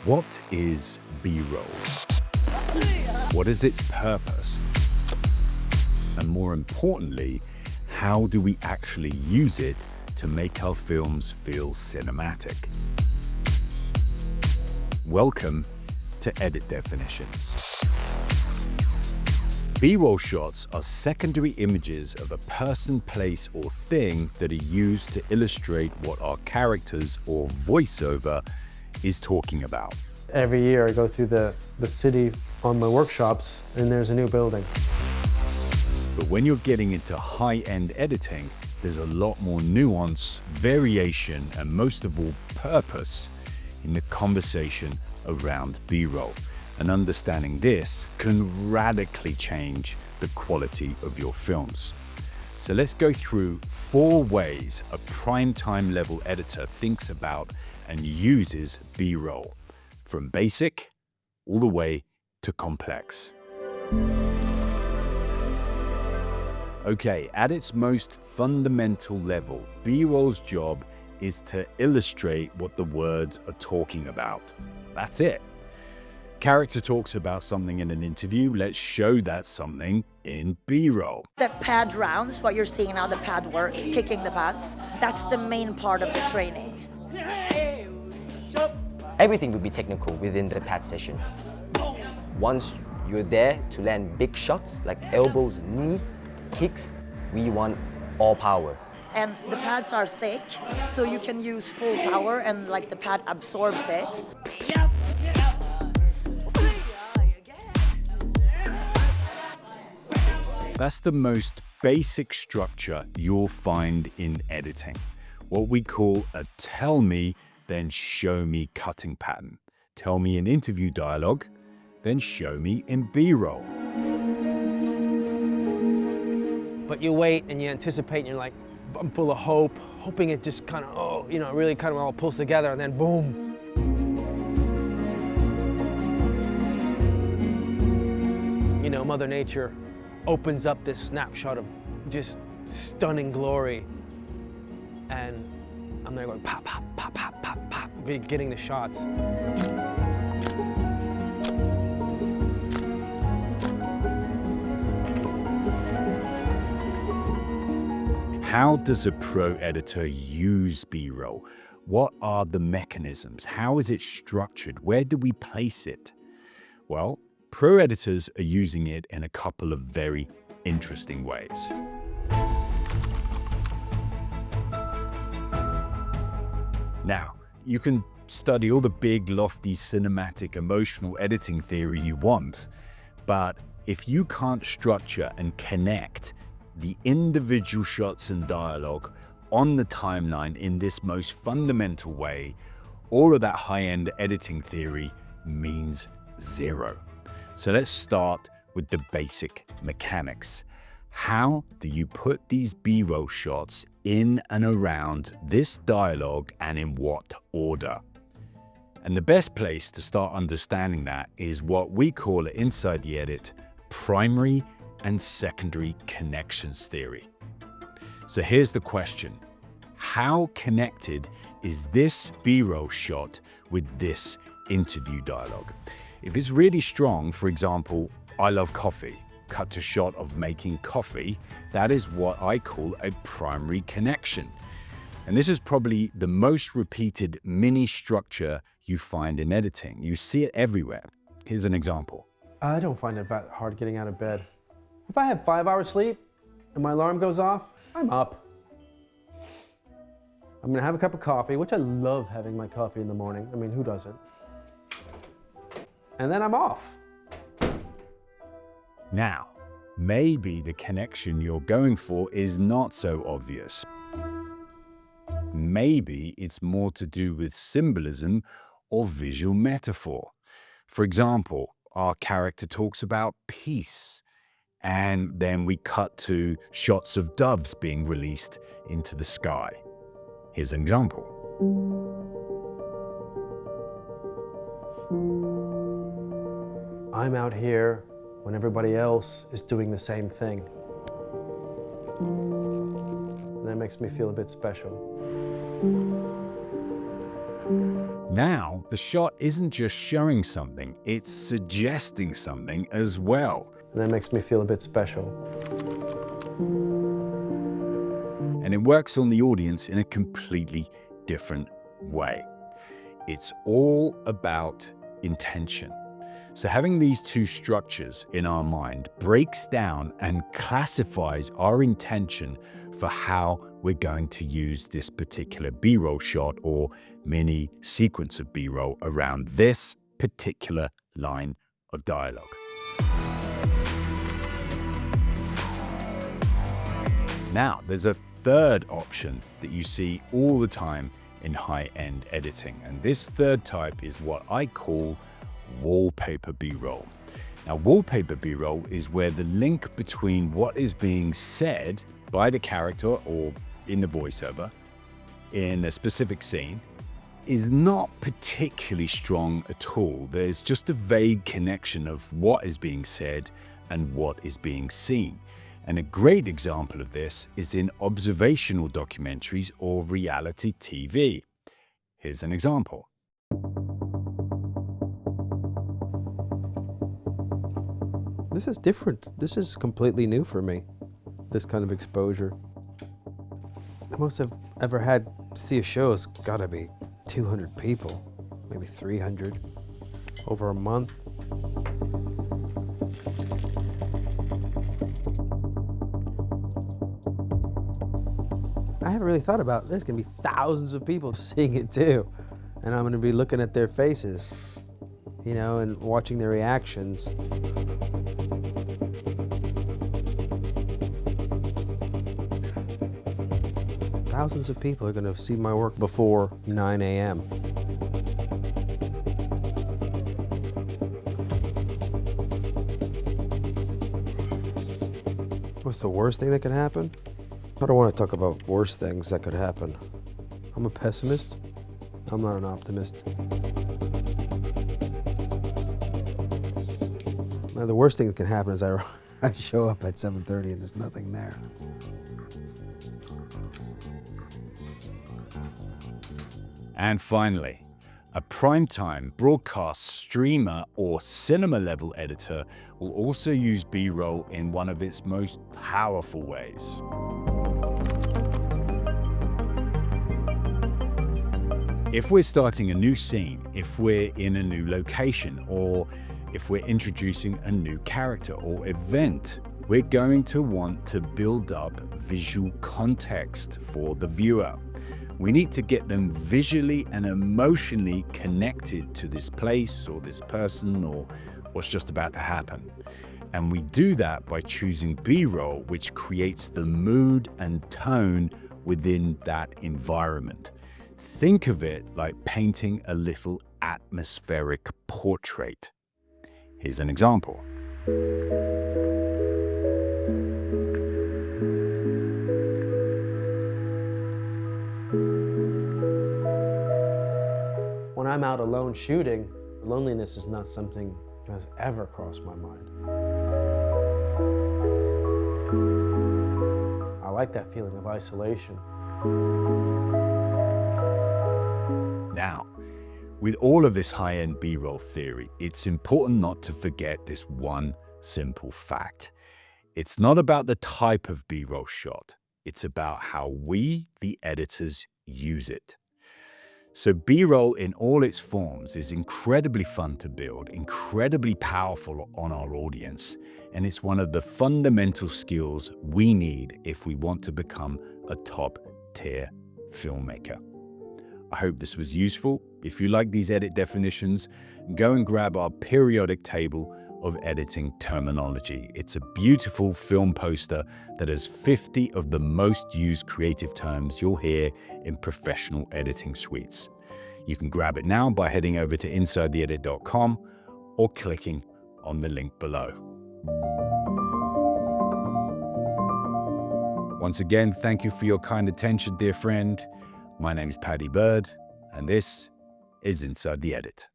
What is B-roll? What is its purpose? And more importantly, how do we actually use it to make our films feel cinematic? Welcome to Edit Definitions. B-roll shots are secondary images of a person, place, or thing that are used to illustrate what our characters or voiceover is talking about. Every year I go through the city on my workshops and there's a new building. But when you're getting into high-end editing, there's a lot more nuance, variation, and most of all, purpose in the conversation around B-roll. And understanding this can radically change the quality of your films. So let's go through 4 ways a primetime level editor thinks about and uses B-roll, from basic all the way to complex. Okay, at its most fundamental level, B-roll's job is to illustrate what the words are talking about. That's it. Character talks about something in an interview, let's show that something in B-roll. The pad rounds, what you're seeing now, the pad work, kicking the pads, that's the main part of the training. Everything will be technical within the pad session. Once you're there to land big shots like elbows, knees, kicks, we want all power. And the pads are thick, so you can use full power and like the pad absorbs it. That's the most basic structure you'll find in editing. What we call a tell me, then show me cutting pattern. Tell me in interview dialogue, then show me in B-roll. But you wait and you anticipate and you're like, I'm full of hope, hoping it just kind of, really kind of all pulls together and then boom. Mother Nature opens up this snapshot of just stunning glory. And I'm there going pop, pop, pop, pop, pop, pop, getting the shots. How does a pro editor use B-roll? What are the mechanisms? How is it structured? Where do we place it? Well, pro editors are using it in a couple of very interesting ways. Now, you can study all the big, lofty, cinematic, emotional editing theory you want, but if you can't structure and connect the individual shots and dialogue on the timeline in this most fundamental way, all of that high-end editing theory means zero. So let's start with the basic mechanics. How do you put these B-roll shots in and around this dialogue and in what order? And the best place to start understanding that is what we call it inside the edit, primary and secondary connections theory. So here's the question. How connected is this B-roll shot with this interview dialogue? If it's really strong, for example, I love coffee, cut to shot of making coffee, that is what I call a primary connection. And this is probably the most repeated mini structure you find in editing. You see it everywhere. Here's an example. I don't find it that hard getting out of bed. If I have 5 hours sleep and my alarm goes off, I'm up. I'm gonna have a cup of coffee, which I love having my coffee in the morning. I mean, who doesn't? And then I'm off. Now, maybe the connection you're going for is not so obvious. Maybe it's more to do with symbolism or visual metaphor. For example, our character talks about peace, and then we cut to shots of doves being released into the sky. Here's an example. I'm out here when everybody else is doing the same thing. And that makes me feel a bit special. Now, the shot isn't just showing something, it's suggesting something as well. And that makes me feel a bit special. And it works on the audience in a completely different way. It's all about intention. So having these two structures in our mind breaks down and classifies our intention for how we're going to use this particular B-roll shot or mini sequence of B-roll around this particular line of dialogue. Now, there's a third option that you see all the time in high-end editing, and this third type is what I call wallpaper B-roll. Now, wallpaper B-roll is where the link between what is being said by the character or in the voiceover in a specific scene is not particularly strong at all. There's just a vague connection of what is being said and what is being seen. And a great example of this is in observational documentaries or reality TV. Here's an example. This is different. This is completely new for me, this kind of exposure. The most I've ever had see a show has got to be 200 people, maybe 300, over a month. I haven't really thought about there's going to be thousands of people seeing it too, and I'm going to be looking at their faces, you know, and watching their reactions. Thousands of people are going to see my work before 9 a.m. What's the worst thing that could happen? I don't want to talk about worse things that could happen. I'm a pessimist. I'm not an optimist. Now, the worst thing that can happen is I show up at 7:30 and there's nothing there. And finally, a primetime broadcast streamer or cinema level editor will also use B-roll in one of its most powerful ways. If we're starting a new scene, if we're in a new location, or if we're introducing a new character or event, we're going to want to build up visual context for the viewer. We need to get them visually and emotionally connected to this place or this person or what's just about to happen. And we do that by choosing B-roll, which creates the mood and tone within that environment. Think of it like painting a little atmospheric portrait. Here's an example. When I'm out alone shooting, loneliness is not something that has ever crossed my mind. I like that feeling of isolation. Now, with all of this high-end B-roll theory, it's important not to forget this one simple fact. It's not about the type of B-roll shot. It's about how we, the editors, use it. So B-roll in all its forms is incredibly fun to build, incredibly powerful on our audience, and it's one of the fundamental skills we need if we want to become a top-tier filmmaker. I hope this was useful. If you like these edit definitions, go and grab our periodic table of editing terminology. It's a beautiful film poster that has 50 of the most used creative terms you'll hear in professional editing suites. You can grab it now by heading over to InsideTheEdit.com or clicking on the link below. Once again, thank you for your kind attention, dear friend. My name is Paddy Bird, and this is Inside the Edit.